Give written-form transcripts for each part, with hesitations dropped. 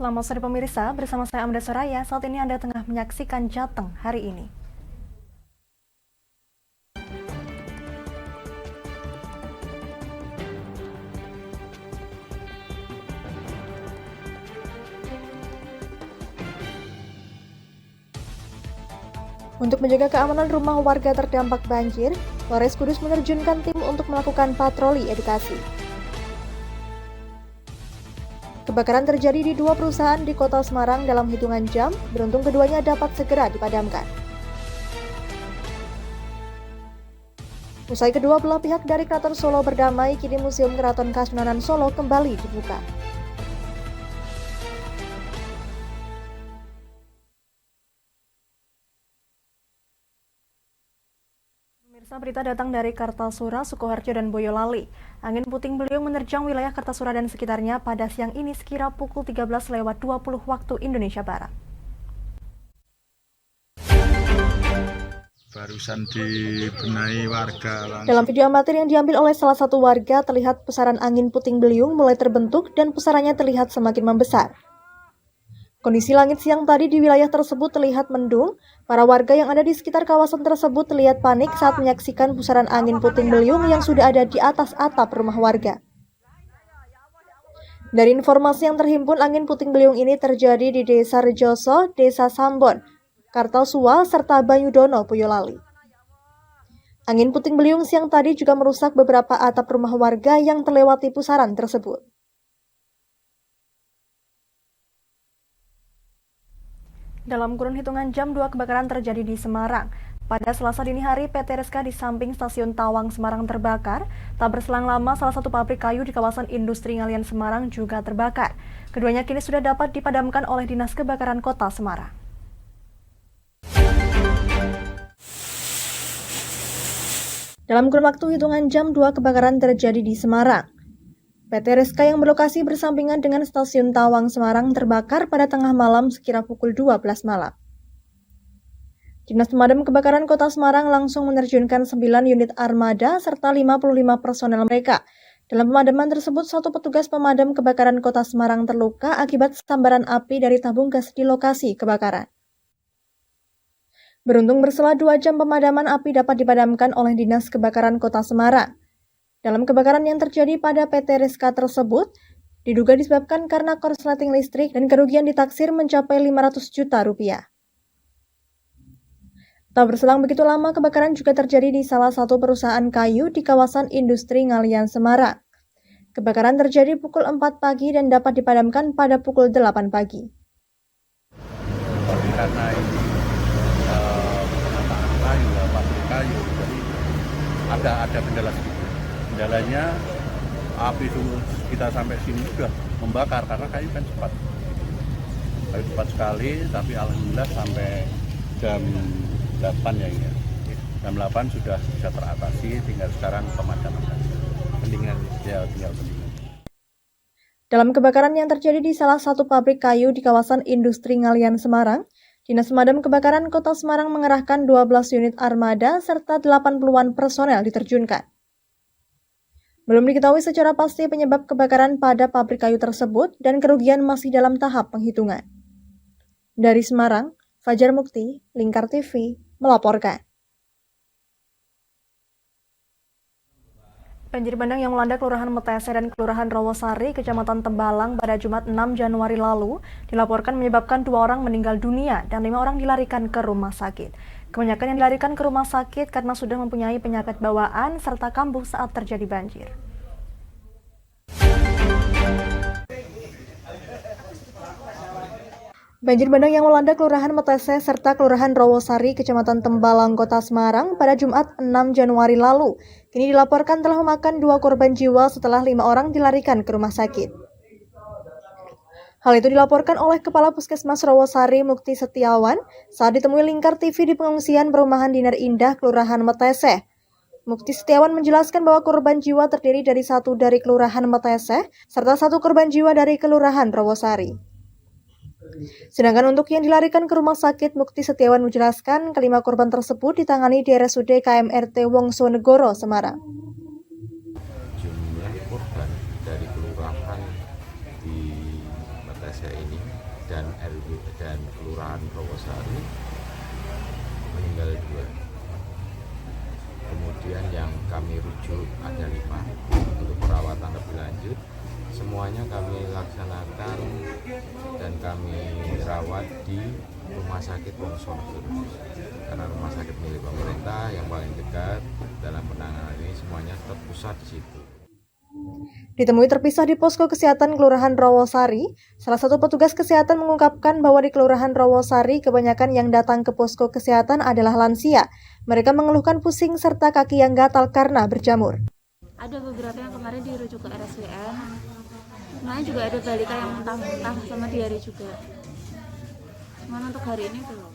Selamat sore pemirsa, bersama saya Amda Soraya. Saat ini Anda tengah menyaksikan Jateng hari ini. Untuk menjaga keamanan rumah warga terdampak banjir, Polres Kudus menerjunkan tim untuk melakukan patroli edukasi. Kebakaran terjadi di dua perusahaan di Kota Semarang dalam hitungan jam, beruntung keduanya dapat segera dipadamkan. Usai kedua belah pihak dari Keraton Solo berdamai, kini Museum Keraton Kasunanan Solo kembali dibuka. Pemirsa, berita datang dari Kartasura, Sukoharjo, dan Boyolali. Angin puting beliung menerjang wilayah Kartasura dan sekitarnya pada siang ini sekira pukul 13.20 waktu Indonesia Barat. Barusan dibenahi warga langsung. Dalam video amatir yang diambil oleh salah satu warga, terlihat pusaran angin puting beliung mulai terbentuk dan pusarannya terlihat semakin membesar. Kondisi langit siang tadi di wilayah tersebut terlihat mendung. Para warga yang ada di sekitar kawasan tersebut terlihat panik saat menyaksikan pusaran angin puting beliung yang sudah ada di atas atap rumah warga. Dari informasi yang terhimpun, angin puting beliung ini terjadi di Desa Rejoso, Desa Sambon, Kartasua, serta Banyudono, Boyolali. Angin puting beliung siang tadi juga merusak beberapa atap rumah warga yang terlewati pusaran tersebut. Dalam kurun hitungan jam, 2 kebakaran terjadi di Semarang. Pada Selasa dini hari, PT Reska di samping stasiun Tawang Semarang terbakar. Tak berselang lama, salah satu pabrik kayu di kawasan industri Ngalian Semarang juga terbakar. Keduanya kini sudah dapat dipadamkan oleh Dinas Kebakaran Kota Semarang. Dalam kurun waktu hitungan jam, 2 kebakaran terjadi di Semarang. PT Reska yang berlokasi bersampingan dengan stasiun Tawang Semarang terbakar pada tengah malam sekira pukul 12 malam. Dinas Pemadam Kebakaran Kota Semarang langsung menerjunkan 9 unit armada serta 55 personel mereka. Dalam pemadaman tersebut, satu petugas pemadam kebakaran Kota Semarang terluka akibat sambaran api dari tabung gas di lokasi kebakaran. Beruntung berselang 2 jam pemadaman api dapat dipadamkan oleh Dinas Kebakaran Kota Semarang. Dalam kebakaran yang terjadi pada PT Reska tersebut, diduga disebabkan karena korsleting listrik dan kerugian ditaksir mencapai 500 juta rupiah. Tak berselang begitu lama, kebakaran juga terjadi di salah satu perusahaan kayu di kawasan industri Ngalian Semarang. Kebakaran terjadi pukul 4 pagi dan dapat dipadamkan pada pukul 8 pagi. Karena ini penataan kayu, pabrik kayu, jadi ada kendala sedikit. Kendalanya api kita sampai sini sudah membakar karena kayu kan cepat. Kayu cepat sekali, tapi alhamdulillah sampai jam 8 ya ini. Jam 8 sudah bisa teratasi, tinggal sekarang pemadaman. Pendingan ya, tinggal pendingan. Dalam kebakaran yang terjadi di salah satu pabrik kayu di kawasan industri Ngalian Semarang, Dinas Pemadam Kebakaran Kota Semarang mengerahkan 12 unit armada serta 80-an personel diterjunkan. Belum diketahui secara pasti penyebab kebakaran pada pabrik kayu tersebut dan kerugian masih dalam tahap penghitungan. Dari Semarang, Fajar Mukti, Lingkar TV, melaporkan. Banjir bandang yang melanda Kelurahan Metese dan Kelurahan Rawasari, Kecamatan Tembalang pada Jumat 6 Januari lalu dilaporkan menyebabkan 2 orang meninggal dunia dan 5 orang dilarikan ke rumah sakit. Kebanyakan yang dilarikan ke rumah sakit karena sudah mempunyai penyakit bawaan serta kambuh saat terjadi banjir. Banjir bandang yang melanda Kelurahan Metese serta Kelurahan Rawasari, Kecamatan Tembalang, Kota Semarang pada Jumat 6 Januari lalu, kini dilaporkan telah memakan 2 korban jiwa setelah 5 orang dilarikan ke rumah sakit. Hal itu dilaporkan oleh Kepala Puskesmas Rawasari Mukti Setiawan saat ditemui Lingkar TV di pengungsian perumahan Dinar Indah, Kelurahan Metese. Mukti Setiawan menjelaskan bahwa korban jiwa terdiri dari 1 dari Kelurahan Metese serta 1 korban jiwa dari Kelurahan Rawasari. Sedangkan untuk yang dilarikan ke rumah sakit, Mukti Setiawan menjelaskan kelima korban tersebut ditangani di RSUD KMRT Wongsonegoro, Semarang. Jumlah korban dari kelurahan di Metese ini dan RW dan Kelurahan Rawasari meninggal 2. Kemudian yang kami rujuk ada 5 untuk perawatan lebih lanjut. Semuanya kami laksanakan dan kami rawat di Rumah Sakit Wonosobo, karena rumah sakit milik pemerintah yang paling dekat dalam penanganan ini semuanya terpusat di situ. Ditemui terpisah di posko kesehatan Kelurahan Rawasari, salah satu petugas kesehatan mengungkapkan bahwa di Kelurahan Rawasari kebanyakan yang datang ke posko kesehatan adalah lansia. Mereka mengeluhkan pusing serta kaki yang gatal karena berjamur. Ada beberapa yang kemarin dirujuk ke RSWM, kemarin juga ada balita yang muntah-muntah sama diare juga. Cuman untuk hari ini belum.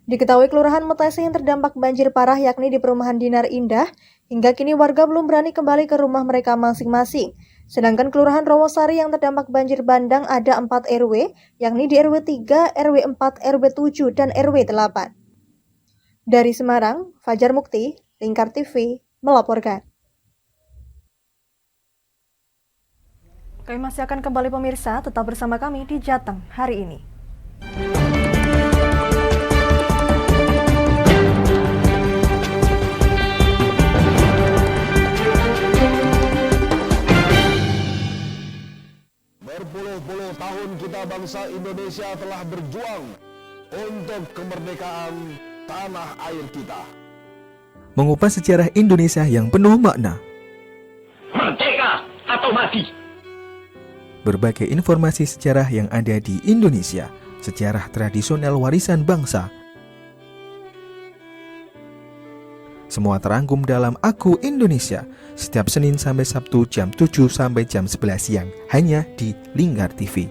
Diketahui Kelurahan Metese yang terdampak banjir parah yakni di Perumahan Dinar Indah, hingga kini warga belum berani kembali ke rumah mereka masing-masing. Sedangkan Kelurahan Rawasari yang terdampak banjir bandang ada 4 RW, yakni di RW 3, RW 4, RW 7, dan RW 8. Dari Semarang, Fajar Mukti, Lingkar TV, melaporkan. Kami masih akan kembali pemirsa, tetap bersama kami di Jateng hari ini. Berpuluh-puluh tahun kita bangsa Indonesia telah berjuang untuk kemerdekaan tanah air kita. Mengupas sejarah Indonesia yang penuh makna. Merdeka atau mati. Berbagai informasi sejarah yang ada di Indonesia, sejarah tradisional warisan bangsa. Semua terangkum dalam Aku Indonesia, setiap Senin sampai Sabtu jam 7 sampai jam 11 siang, hanya di Lingkar TV.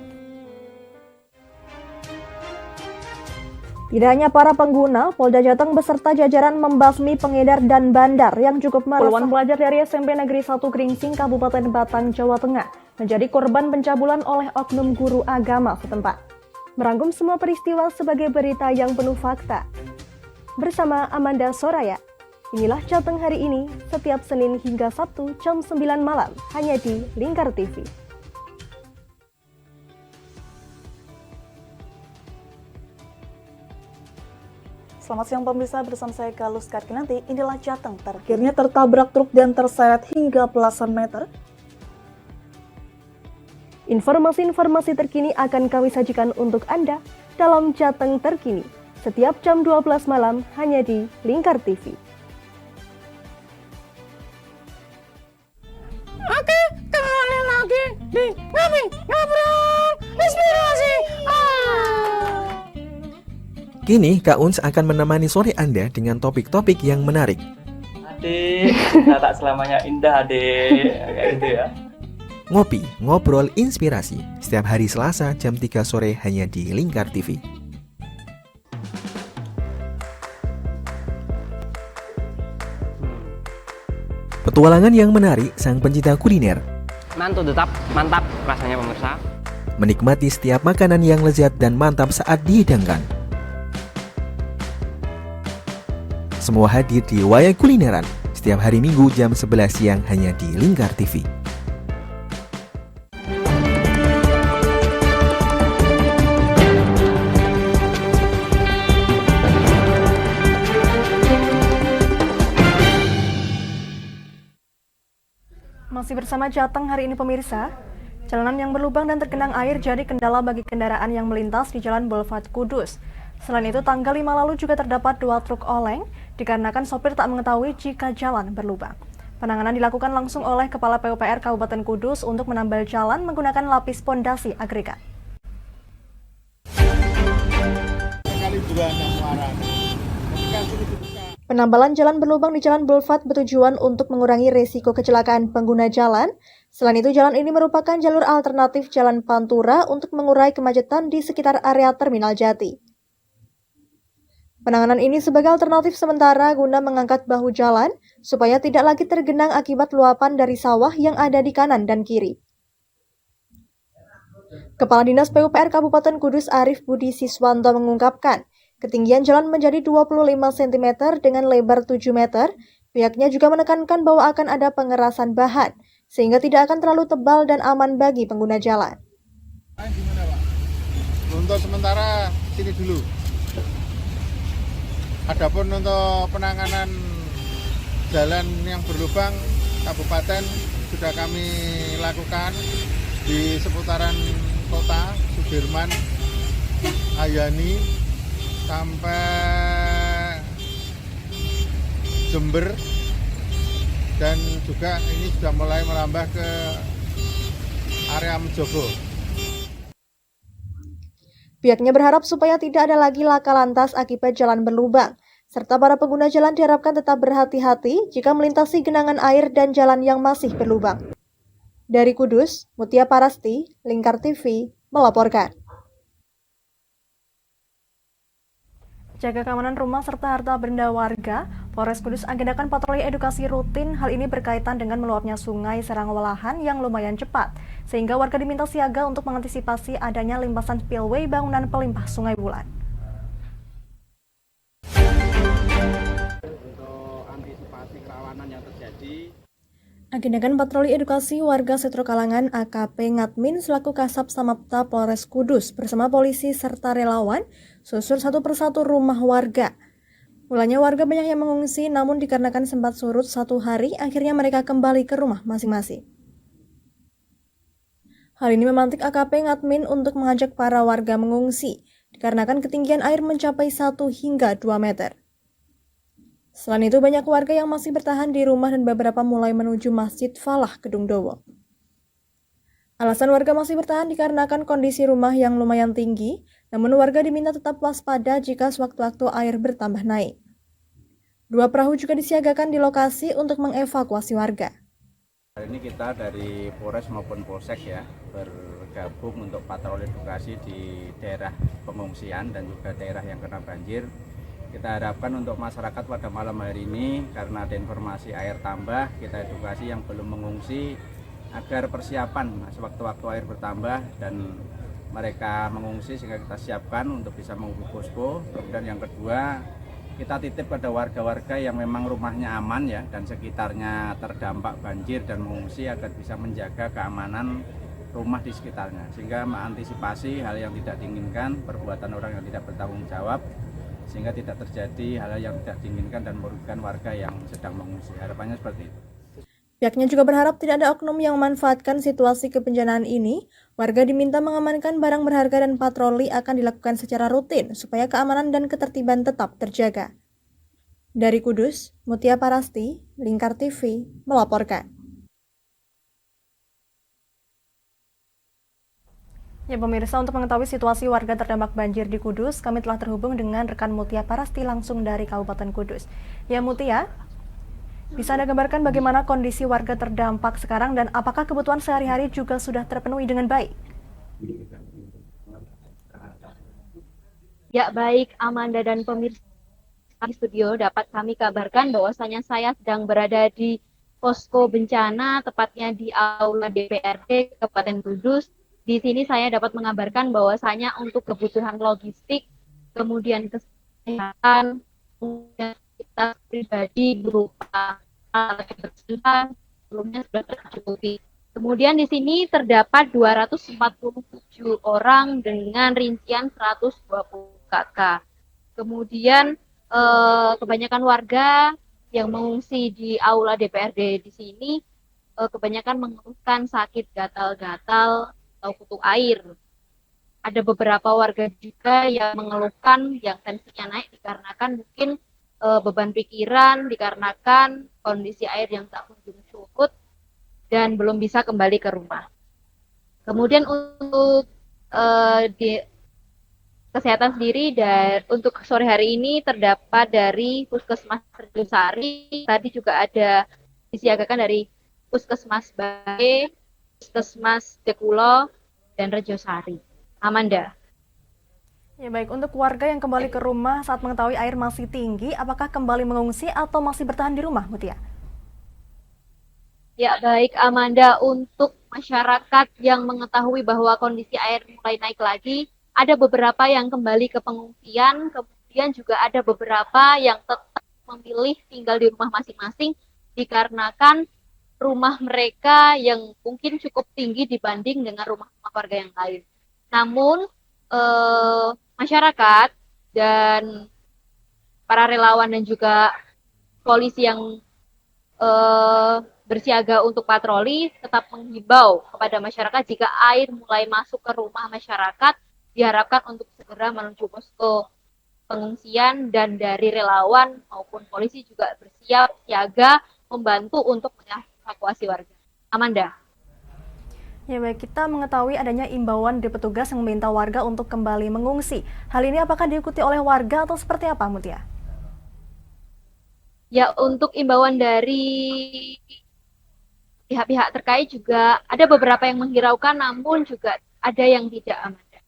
Tidak hanya para pengguna, Polda Jateng beserta jajaran membasmi pengedar dan bandar yang cukup meresahkan. Puluhan pelajar dari SMP Negeri 1 Gringsing, Kabupaten Batang, Jawa Tengah, menjadi korban pencabulan oleh oknum guru agama setempat. Merangkum semua peristiwa sebagai berita yang penuh fakta. Bersama Amanda Soraya, inilah Jateng hari ini, setiap Senin hingga Sabtu jam 9 malam, hanya di Lingkar TV. Selamat siang pemirsa, bersama saya Galus Karkinanti. Inilah Jateng terakhirnya tertabrak truk dan terseret hingga belasan meter. Informasi-informasi terkini akan kami sajikan untuk Anda dalam Jateng terkini, setiap jam 12 malam hanya di Lingkar TV. Oke, kembali lagi di Ngobrol Inspirasi. Kini Kak Uns akan menemani sore Anda dengan topik-topik yang menarik. Adik, kita tak selamanya indah, adik. Kayak gitu ya. Ngopi, ngobrol inspirasi, setiap hari Selasa jam 3 sore hanya di Lingkar TV. Petualangan yang menarik sang pencinta kuliner. Mantul tetap, mantap rasanya pemirsa. Menikmati setiap makanan yang lezat dan mantap saat dihidangkan. Semua hadir di Wayai Kulineran setiap hari Minggu jam 11 siang hanya di Lingkar TV. Masih bersama Jateng hari ini pemirsa. Jalanan yang berlubang dan tergenang air jadi kendala bagi kendaraan yang melintas di Jalan Boulevard Kudus. Selain itu, tanggal 5 lalu juga terdapat 2 truk oleng dikarenakan sopir tak mengetahui jika jalan berlubang. Penanganan dilakukan langsung oleh Kepala PUPR Kabupaten Kudus untuk menambal jalan menggunakan lapis pondasi agregat. Penambalan jalan berlubang di Jalan Boulevard bertujuan untuk mengurangi resiko kecelakaan pengguna jalan. Selain itu, jalan ini merupakan jalur alternatif Jalan Pantura untuk mengurai kemacetan di sekitar area Terminal Jati. Penanganan ini sebagai alternatif sementara guna mengangkat bahu jalan supaya tidak lagi tergenang akibat luapan dari sawah yang ada di kanan dan kiri. Kepala Dinas PUPR Kabupaten Kudus Arif Budi Siswanto mengungkapkan, ketinggian jalan menjadi 25 cm dengan lebar 7 meter. Pihaknya juga menekankan bahwa akan ada pengerasan bahan, sehingga tidak akan terlalu tebal dan aman bagi pengguna jalan. untuk sementara sini dulu. Adapun untuk penanganan jalan yang berlubang kabupaten sudah kami lakukan di seputaran kota Sudirman, Ayani sampai Jember, dan juga ini sudah mulai merambah ke area Mejobo. Pihaknya berharap supaya tidak ada lagi laka lantas akibat jalan berlubang, serta para pengguna jalan diharapkan tetap berhati-hati jika melintasi genangan air dan jalan yang masih berlubang. Dari Kudus, Mutia Parasti, Lingkar TV, melaporkan. Jaga keamanan rumah serta harta benda warga, Polres Kudus agendakan patroli edukasi rutin. Hal ini berkaitan dengan meluapnya sungai Serang-Walahan yang lumayan cepat, sehingga warga diminta siaga untuk mengantisipasi adanya limpasan spillway bangunan pelimpah Sungai Bulan. Untuk antisipasi kerawanan yang terjadi, Agendakan patroli edukasi warga Setro Kalangan AKP Ngatmin selaku Kasab Samapta Polres Kudus bersama polisi serta relawan susur satu persatu rumah warga. Mulanya warga banyak yang mengungsi, namun dikarenakan sempat surut satu hari, akhirnya mereka kembali ke rumah masing-masing. Hal ini memantik AKP Ngatmin untuk mengajak para warga mengungsi, dikarenakan ketinggian air mencapai 1 hingga 2 meter. Selain itu, banyak warga yang masih bertahan di rumah dan beberapa mulai menuju Masjid Falah Kedung Dowo. Alasan warga masih bertahan dikarenakan kondisi rumah yang lumayan tinggi, namun warga diminta tetap waspada jika sewaktu-waktu air bertambah naik. 2 perahu juga disiagakan di lokasi untuk mengevakuasi warga. hari ini kita dari Polres maupun Polsek ya bergabung untuk patroli edukasi di daerah pengungsian dan juga daerah yang kena banjir. Kita harapkan untuk masyarakat pada malam hari ini karena ada informasi air tambah, kita edukasi yang belum mengungsi agar persiapan sewaktu-waktu air bertambah dan mereka mengungsi sehingga kita siapkan untuk bisa menghubungi posko. Kemudian yang kedua, kita titip pada warga-warga yang memang rumahnya aman ya dan sekitarnya terdampak banjir dan mengungsi agar bisa menjaga keamanan rumah di sekitarnya sehingga mengantisipasi hal yang tidak diinginkan, perbuatan orang yang tidak bertanggung jawab, sehingga tidak terjadi hal yang tidak diinginkan dan merugikan warga yang sedang mengungsi. Harapannya seperti itu. Pihaknya juga berharap tidak ada oknum yang memanfaatkan situasi kebencanaan ini. Warga diminta mengamankan barang berharga dan patroli akan dilakukan secara rutin supaya keamanan dan ketertiban tetap terjaga. Dari Kudus, Mutia Parasti, Lingkar TV, melaporkan. Ya pemirsa, untuk mengetahui situasi warga terdampak banjir di Kudus, kami telah terhubung dengan rekan Mutia Parasti langsung dari Kabupaten Kudus. Ya Mutia, bisa Anda gambarkan bagaimana kondisi warga terdampak sekarang dan apakah kebutuhan sehari-hari juga sudah terpenuhi dengan baik? Ya baik, Amanda dan pemirsa di studio dapat kami kabarkan bahwasanya saya sedang berada di posko bencana, tepatnya di Aula DPRD Kabupaten Kudus. Di sini saya dapat mengabarkan bahwasanya untuk kebutuhan logistik, kemudian kesehatan, kemudian kita pribadi berupa alat kebersihan sebelumnya sudah tercukupi. Kemudian di sini terdapat 247 orang dengan rincian 120 kakak. Kemudian kebanyakan warga yang mengungsi di aula DPRD di sini kebanyakan mengeluhkan sakit gatal-gatal atau kutu air. Ada beberapa warga juga yang mengeluhkan yang tensinya naik dikarenakan mungkin beban pikiran, dikarenakan kondisi air yang tak kunjung surut dan belum bisa kembali ke rumah. Kemudian untuk di kesehatan sendiri dan untuk sore hari ini terdapat dari Puskesmas Rejosari, tadi juga ada disiagakan dari Puskesmas Bae, Puskesmas Dekulo, dan Rejosari. Amanda. Ya baik, untuk warga yang kembali ke rumah saat mengetahui air masih tinggi, apakah kembali mengungsi atau masih bertahan di rumah, Mutia? Ya baik Amanda, untuk masyarakat yang mengetahui bahwa kondisi air mulai naik lagi, ada beberapa yang kembali ke pengungsian, kemudian juga ada beberapa yang tetap memilih tinggal di rumah masing-masing dikarenakan rumah mereka yang mungkin cukup tinggi dibanding dengan rumah warga yang lain. Namun masyarakat dan para relawan dan juga polisi yang bersiaga untuk patroli tetap menghimbau kepada masyarakat jika air mulai masuk ke rumah masyarakat diharapkan untuk segera menuju posko pengungsian, dan dari relawan maupun polisi juga bersiap siaga membantu untuk mengevakuasi warga. Amanda. Ya baik, kita mengetahui adanya imbauan dari petugas yang meminta warga untuk kembali mengungsi. Hal ini apakah diikuti oleh warga atau seperti apa, Mutia? Ya, untuk imbauan dari pihak-pihak terkait juga ada beberapa yang menghiraukan, namun juga ada yang tidak, Amanda.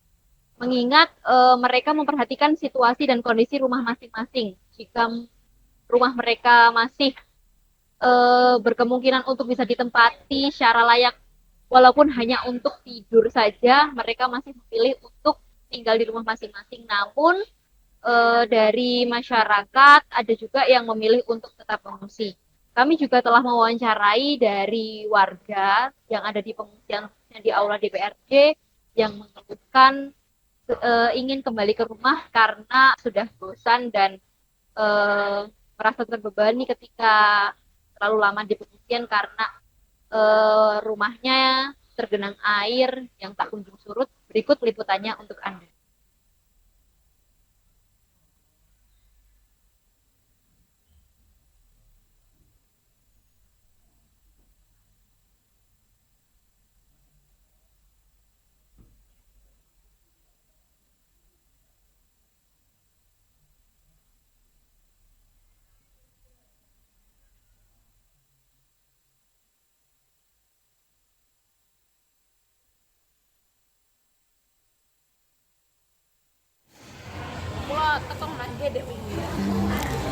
Mengingat mereka memperhatikan situasi dan kondisi rumah masing-masing. Jika rumah mereka masih berkemungkinan untuk bisa ditempati secara layak, walaupun hanya untuk tidur saja, mereka masih memilih untuk tinggal di rumah masing-masing. Namun dari masyarakat ada juga yang memilih untuk tetap mengungsi. Kami juga telah mewawancarai dari warga yang ada di pengungsian di aula DPRD yang mengeluhkan ingin kembali ke rumah karena sudah bosan dan merasa terbebani ketika terlalu lama di pengungsian karena rumahnya tergenang air yang tak kunjung surut. Berikut liputannya untuk Anda.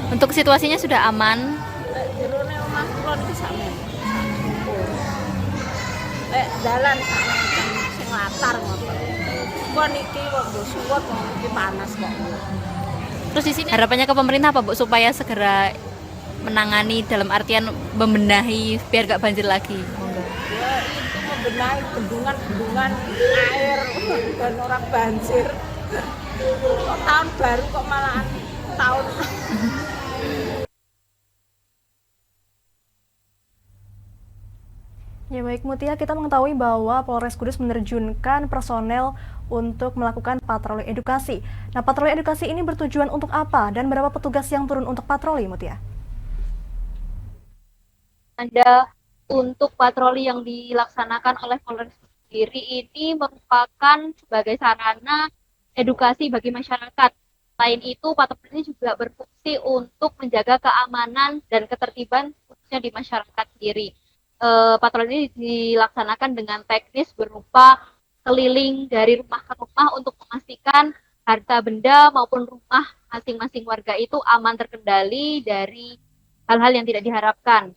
Untuk situasinya sudah aman. Jalan sing latar ngoten. Kok niki kok suwet kok iki panas kok. Terus di sini harapannya ke pemerintah apa, Bu, supaya segera menangani dalam artian membenahi biar gak banjir lagi? Ya itu membenahi bendungan air dan orang banjir. Kok tahun baru kok malah tahun. Ya baik, Mutia, kita mengetahui bahwa Polres Kudus menerjunkan personel untuk melakukan patroli edukasi. Nah, patroli edukasi ini bertujuan untuk apa dan berapa petugas yang turun untuk patroli, Mutia? Anda untuk patroli yang dilaksanakan oleh Polres sendiri ini merupakan sebagai sarana edukasi bagi masyarakat. Selain itu, patroli ini juga berfungsi untuk menjaga keamanan dan ketertiban khususnya di masyarakat sendiri. Patroli ini dilaksanakan dengan teknis berupa keliling dari rumah ke rumah untuk memastikan harta benda maupun rumah masing-masing warga itu aman terkendali dari hal-hal yang tidak diharapkan.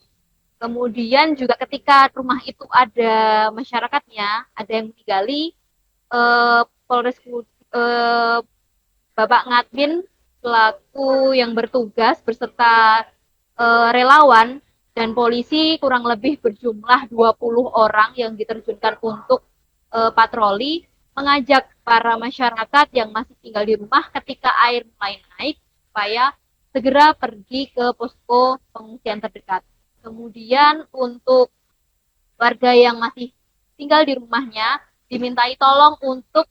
Kemudian juga ketika rumah itu ada masyarakatnya, ada yang meninggali, Polres Bapak Ngadmin selaku yang bertugas beserta relawan dan polisi kurang lebih berjumlah 20 orang yang diterjunkan untuk patroli, mengajak para masyarakat yang masih tinggal di rumah ketika air mulai naik supaya segera pergi ke posko pengungsian terdekat. Kemudian untuk warga yang masih tinggal di rumahnya dimintai tolong untuk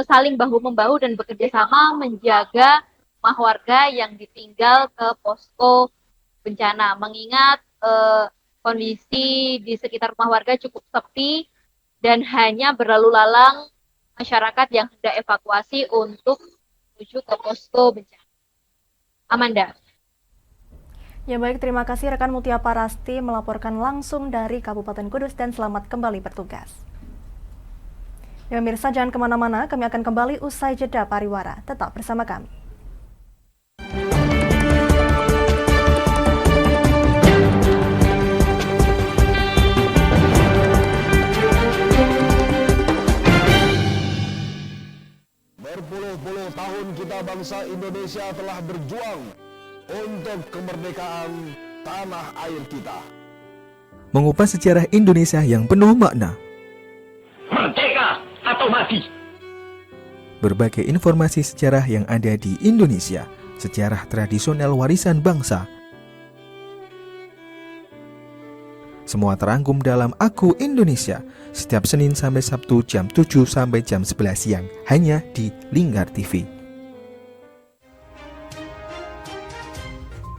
saling bahu-membahu dan bekerja sama menjaga rumah warga yang ditinggal ke posko bencana, mengingat kondisi di sekitar rumah warga cukup sepi dan hanya berlalu lalang masyarakat yang hendak evakuasi untuk menuju ke posko bencana. Amanda. Ya baik, terima kasih rekan Mutia Parasti melaporkan langsung dari Kabupaten Kudus dan selamat kembali bertugas. Ya pemirsa, jangan kemana-mana, kami akan kembali usai jeda pariwara. Tetap bersama kami. Berpuluh-puluh tahun kita bangsa Indonesia telah berjuang untuk kemerdekaan tanah air kita. Mengupas sejarah Indonesia yang penuh makna. Merdeka atau mati. berbagai informasi sejarah yang ada di Indonesia, sejarah tradisional warisan bangsa. Semua terangkum dalam Aku Indonesia, setiap Senin sampai Sabtu jam 7 sampai jam 11 siang, hanya di Lingkar TV.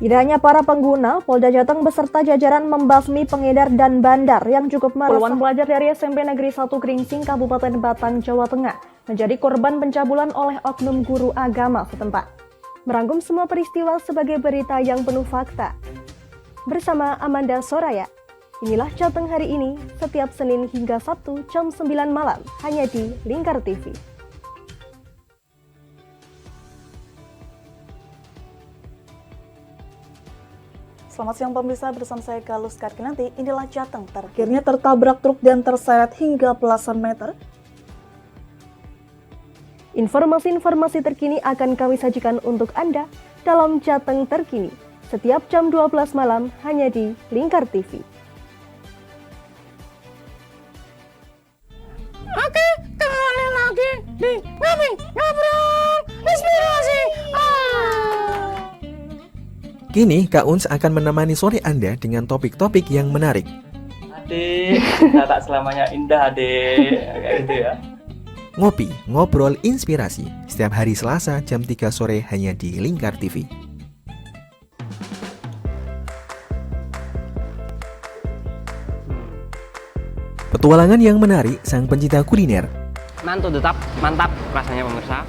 Tidak hanya para pengguna, Polda Jateng beserta jajaran membasmi pengedar dan bandar yang cukup meresahkan. Puluhan pelajar dari SMP Negeri 1 Gringsing, Kabupaten Batang, Jawa Tengah, menjadi korban pencabulan oleh oknum guru agama setempat. Merangkum semua peristiwa sebagai berita yang penuh fakta. Bersama Amanda Soraya, inilah Jateng hari ini, setiap Senin hingga Sabtu jam 9 malam, hanya di Lingkar TV. Selamat siang pemirsa, bersama saya Galus Karkinanti. Inilah Jateng terakhirnya tertabrak truk dan terseret hingga belasan meter. Informasi-informasi terkini akan kami sajikan untuk Anda dalam Jateng terkini, setiap jam 12 malam hanya di Lingkar TV. Oke, kembali lagi di Ngobrol Inspirasi. Kini Kak Uns akan menemani sore Anda dengan topik-topik yang menarik. Adik, kita tak selamanya indah, adik. Kayak gitu ya. Ngopi, ngobrol inspirasi, setiap hari Selasa jam 3 sore hanya di Lingkar TV. Petualangan yang menarik sang pencinta kuliner. Mantul tetap, mantap rasanya pemirsa.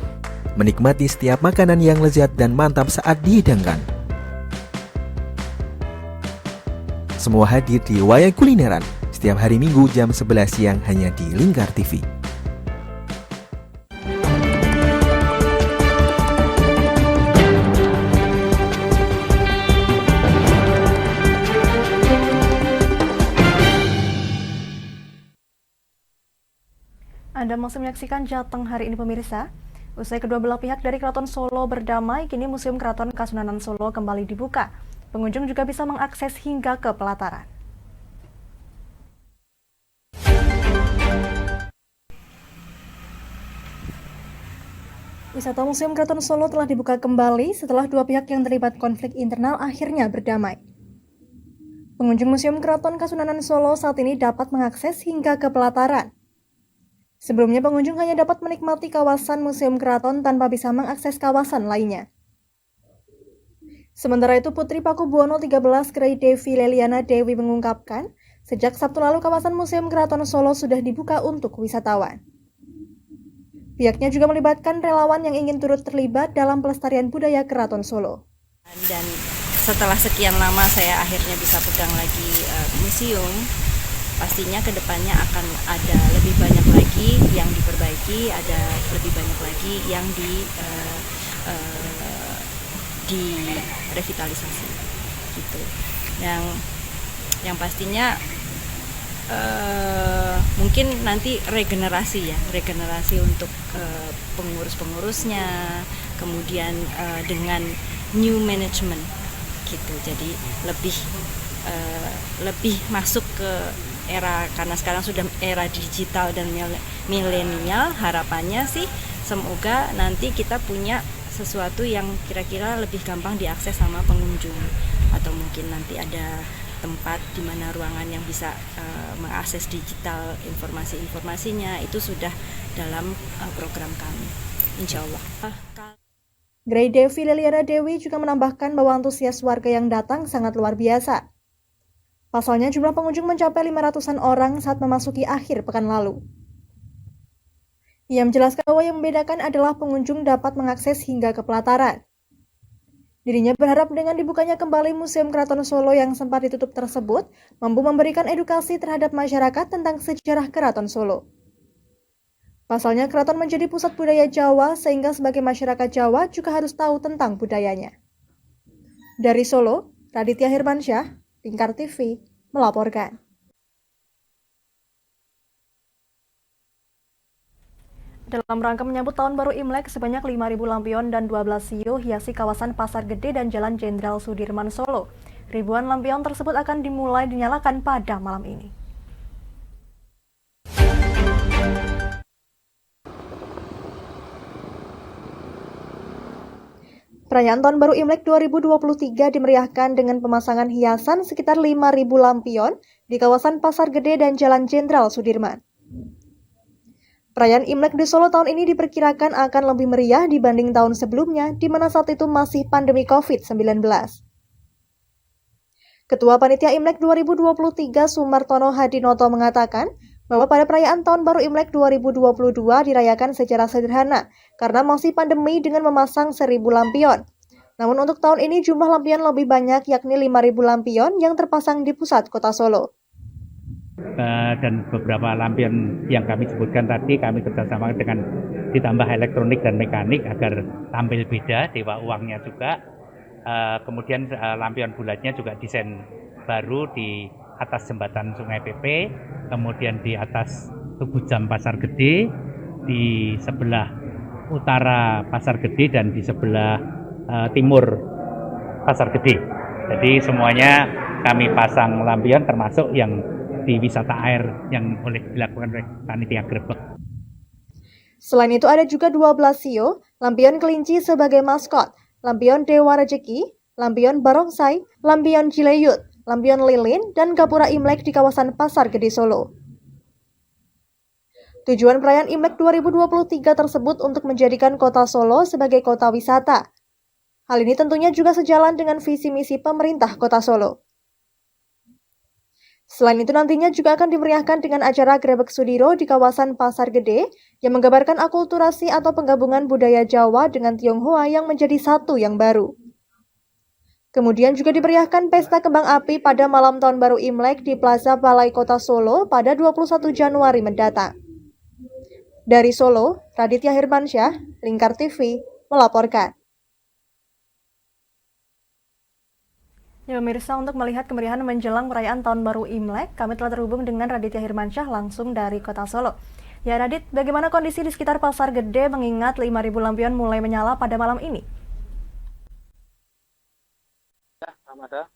Menikmati setiap makanan yang lezat dan mantap saat dihidangkan. Semua hadir di Wayai Kulineran, setiap hari Minggu jam 11 siang hanya di Lingkar TV. Anda masih menyaksikan Jateng hari ini pemirsa. Usai kedua belah pihak dari Keraton Solo berdamai, kini Museum Keraton Kasunanan Solo kembali dibuka. Pengunjung juga bisa mengakses hingga ke pelataran. Wisata Museum Keraton Solo telah dibuka kembali setelah dua pihak yang terlibat konflik internal akhirnya berdamai. Pengunjung Museum Keraton Kasunanan Solo saat ini dapat mengakses hingga ke pelataran. Sebelumnya pengunjung hanya dapat menikmati kawasan Museum Keraton tanpa bisa mengakses kawasan lainnya. Sementara itu, Putri Pakubuwono 13 Grey Devi Leliana Dewi mengungkapkan, sejak Sabtu lalu kawasan Museum Keraton Solo sudah dibuka untuk wisatawan. Pihaknya juga melibatkan relawan yang ingin turut terlibat dalam pelestarian budaya Keraton Solo. Dan setelah sekian lama saya akhirnya bisa pegang lagi museum, pastinya kedepannya akan ada lebih banyak lagi yang diperbaiki, ada lebih banyak lagi yang direvitalisasi gitu. Yang pastinya mungkin nanti regenerasi untuk pengurus-pengurusnya, kemudian dengan new management gitu. Jadi lebih masuk ke era, karena sekarang sudah era digital dan milenial. Harapannya sih semoga nanti kita punya sesuatu yang kira-kira lebih gampang diakses sama pengunjung, atau mungkin nanti ada tempat di mana ruangan yang bisa mengakses digital informasinya, itu sudah dalam program kami, insya Allah. Grey Devi Leliana Dewi juga menambahkan bahwa antusias warga yang datang sangat luar biasa. Pasalnya jumlah pengunjung mencapai 500-an orang saat memasuki akhir pekan lalu. Ia menjelaskan bahwa yang membedakan adalah pengunjung dapat mengakses hingga ke pelataran. Dirinya berharap dengan dibukanya kembali Museum Keraton Solo yang sempat ditutup tersebut, mampu memberikan edukasi terhadap masyarakat tentang sejarah Keraton Solo. Pasalnya keraton menjadi pusat budaya Jawa, sehingga sebagai masyarakat Jawa juga harus tahu tentang budayanya. Dari Solo, Raditya Hirmansyah, Lingkar TV, melaporkan. Dalam rangka menyambut Tahun Baru Imlek, sebanyak 5.000 lampion dan 12 shio hiasi kawasan Pasar Gede dan Jalan Jenderal Sudirman Solo. Ribuan lampion tersebut akan dimulai dinyalakan pada malam ini. Perayaan Tahun Baru Imlek 2023 dimeriahkan dengan pemasangan hiasan sekitar 5.000 lampion di kawasan Pasar Gede dan Jalan Jenderal Sudirman. Perayaan Imlek di Solo tahun ini diperkirakan akan lebih meriah dibanding tahun sebelumnya, di mana saat itu masih pandemi COVID-19. Ketua Panitia Imlek 2023 Sumartono Hadinoto mengatakan bahwa pada perayaan Tahun Baru Imlek 2022 dirayakan secara sederhana karena masih pandemi dengan memasang 1.000 lampion. Namun untuk tahun ini jumlah lampion lebih banyak, yakni 5.000 lampion yang terpasang di pusat kota Solo. Dan beberapa lampion yang kami sebutkan tadi kami kerjasama dengan ditambah elektronik dan mekanik agar tampil beda, dewa uangnya juga. Kemudian lampion bulatnya juga desain baru di atas jembatan Sungai Pepe, kemudian di atas Tugu Jam Pasar Gede, di sebelah utara Pasar Gede dan di sebelah timur Pasar Gede. Jadi semuanya kami pasang lampion, termasuk yang di wisata air yang dilakukan oleh panitia grebek. Selain itu ada juga 12 sio, lampion kelinci sebagai maskot, lampion Dewa Rejeki, lampion Barongsai, lampion Cileyut, lampion lilin, dan gapura Imlek di kawasan Pasar Gede Solo. Tujuan perayaan Imlek 2023 tersebut untuk menjadikan kota Solo sebagai kota wisata. Hal ini tentunya juga sejalan dengan visi misi pemerintah kota Solo. Selain itu nantinya juga akan dimeriahkan dengan acara Grebek Sudiro di kawasan Pasar Gede yang menggambarkan akulturasi atau penggabungan budaya Jawa dengan Tionghoa yang menjadi satu yang baru. Kemudian juga diberiahkan pesta kembang api pada malam Tahun Baru Imlek di Plaza Balai Kota Solo pada 21 Januari mendatang. Dari Solo, Raditya Hirmansyah, Lingkar TV, melaporkan. Ya pemirsa, untuk melihat kemeriahan menjelang perayaan Tahun Baru Imlek, kami telah terhubung dengan Raditya Hirmansyah langsung dari Kota Solo. Ya Radit, bagaimana kondisi di sekitar Pasar Gede mengingat 5.000 lampion mulai menyala pada malam ini? Amada.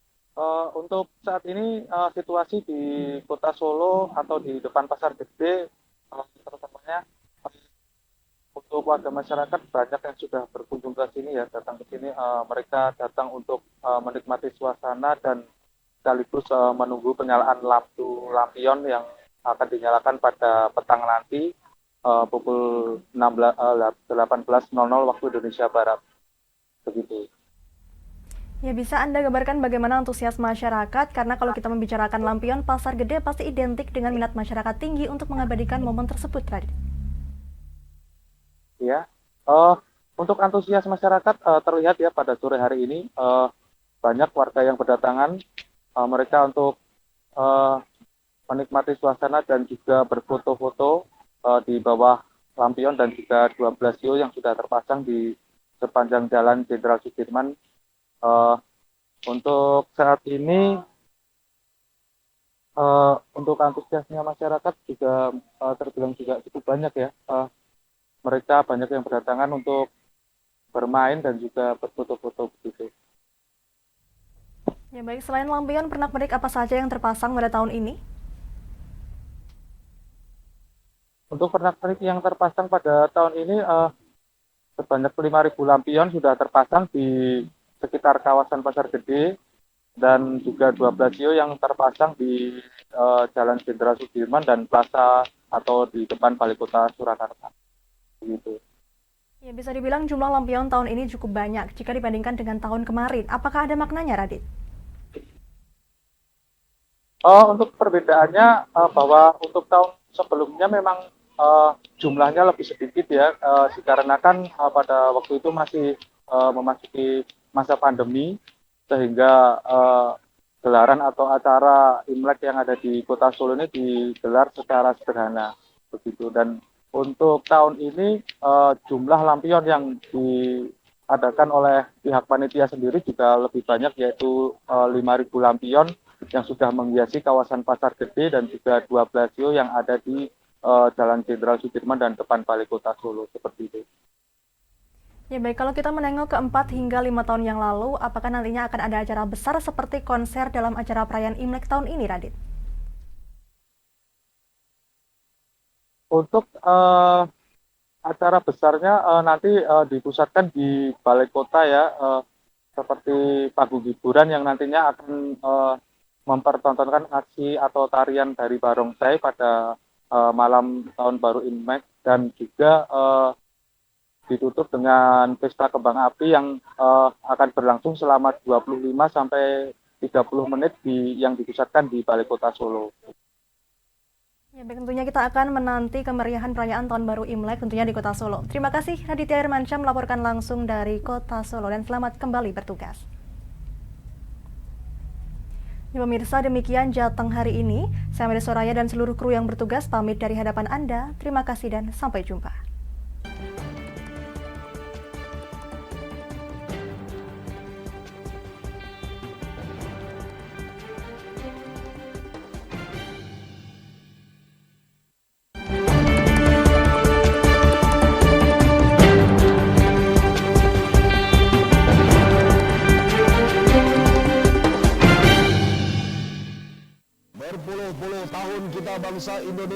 Untuk saat ini situasi di Kota Solo atau di depan Pasar Gede terutamanya untuk warga masyarakat banyak yang sudah berkunjung ke sini ya, datang ke sini. Mereka datang untuk menikmati suasana dan sekaligus menunggu penyalaan lampion yang akan dinyalakan pada petang nanti pukul 18.00 waktu Indonesia Barat. Begitu. Ya, bisa Anda gambarkan bagaimana antusias masyarakat? Karena kalau kita membicarakan lampion Pasar Gede pasti identik dengan minat masyarakat tinggi untuk mengabadikan momen tersebut, Radit. Ya, untuk antusias masyarakat terlihat ya pada sore hari ini banyak warga yang berdatangan, mereka untuk menikmati suasana dan juga berfoto-foto di bawah lampion dan juga 12 sio yang sudah terpasang di sepanjang Jalan Jenderal Sudirman. Untuk saat ini untuk antusiasnya masyarakat juga terbilang juga cukup banyak ya. Mereka banyak yang berdatangan untuk bermain dan juga berfoto-foto begitu. Ya baik, selain lampion, pernak-pernik apa saja yang terpasang pada tahun ini? Untuk pernak-pernik yang terpasang pada tahun ini sebanyak 5.000 lampion sudah terpasang di sekitar kawasan Pasar Gede dan juga 12 sio yang terpasang di Jalan Jenderal Sudirman dan Plaza atau di depan Balai Kota Surakarta. Gitu. Ya, bisa dibilang jumlah lampion tahun ini cukup banyak jika dibandingkan dengan tahun kemarin. Apakah ada maknanya, Radit? Untuk perbedaannya bahwa untuk tahun sebelumnya memang jumlahnya lebih sedikit ya, dikarenakan pada waktu itu masih memasuki masa pandemi sehingga gelaran atau acara Imlek yang ada di Kota Solo ini digelar secara sederhana begitu. Dan untuk tahun ini jumlah lampion yang diadakan oleh pihak panitia sendiri juga lebih banyak, yaitu 5.000 lampion yang sudah menghiasi kawasan Pasar Gede dan juga 12 sio yang ada di Jalan Jenderal Sudirman dan depan Balai Kota Solo seperti itu. Ya baik, kalau kita menengok ke 4 hingga 5 tahun yang lalu, apakah nantinya akan ada acara besar seperti konser dalam acara perayaan Imlek tahun ini, Radit? Untuk acara besarnya nanti dipusatkan di balai kota ya, seperti panggung hiburan yang nantinya akan mempertontonkan aksi atau tarian dari barongsai pada malam Tahun Baru Imlek, dan juga ditutup dengan pesta kembang api yang akan berlangsung selama 25 sampai 30 menit yang dipusatkan di Balai Kota Solo. Ya, baik, tentunya kita akan menanti kemeriahan perayaan Tahun Baru Imlek tentunya di Kota Solo. Terima kasih Raditya Irmansyah melaporkan langsung dari Kota Solo, dan selamat kembali bertugas. Ya, pemirsa, demikian Jateng hari ini. Saya Mede Soraya dan seluruh kru yang bertugas pamit dari hadapan Anda. Terima kasih dan sampai jumpa. Berpuluh-puluh tahun kita bangsa Indonesia